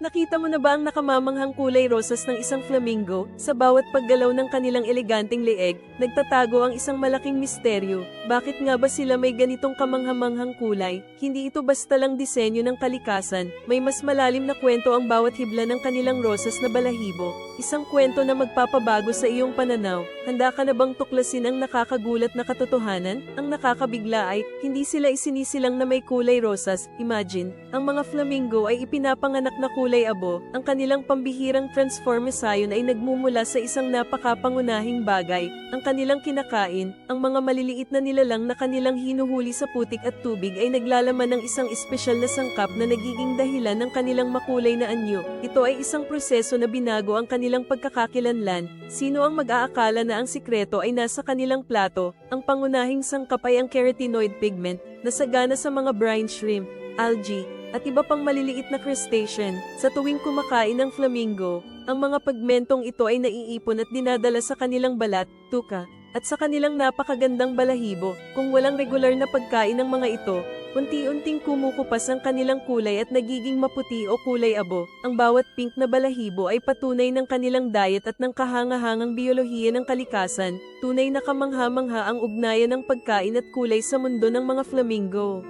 Nakita mo na ba ang nakamamanghang kulay rosas ng isang flamingo? Sa bawat paggalaw ng kanilang eleganteng leeg, nagtatago ang isang malaking misteryo. Bakit nga ba sila may ganitong kamanghamanghang kulay? Hindi ito basta lang disenyo ng kalikasan, may mas malalim na kwento ang bawat hibla ng kanilang rosas na balahibo. Isang kwento na magpapabago sa iyong pananaw. Handa ka na bang tuklasin ang nakakagulat na katotohanan? Ang nakakabigla ay, hindi sila isinisilang na may kulay rosas. Imagine, ang mga flamingo ay ipinapanganak na kulay abo. Ang kanilang pambihirang transformasayon ay nagmumula sa isang napakapangunahing bagay. Ang kanilang kinakain, ang mga maliliit na nilalang na kanilang hinuhuli sa putik at tubig ay naglalaman ng isang espesyal na sangkap na nagiging dahilan ng kanilang makulay na anyo. Ito ay isang proseso na binago ang kanilang pagkakakilanlan. Sino ang mag-aakala na ang sikreto ay nasa kanilang plato? Ang pangunahing sangkap ay ang carotenoid pigment, na sagana sa mga brine shrimp, algae, at iba pang maliliit na crustacean. Sa tuwing kumakain ng flamingo, ang mga pigmentong ito ay naiipon at dinadala sa kanilang balat, tuka, at sa kanilang napakagandang balahibo. Kung walang regular na pagkain ng mga ito, unti-unting kumukupas ang kanilang kulay at nagiging maputi o kulay abo. Ang bawat pink na balahibo ay patunay ng kanilang diet at ng kahangahangang biyolohiya ng kalikasan. Tunay na kamangha-mangha ang ugnayan ng pagkain at kulay sa mundo ng mga flamingo.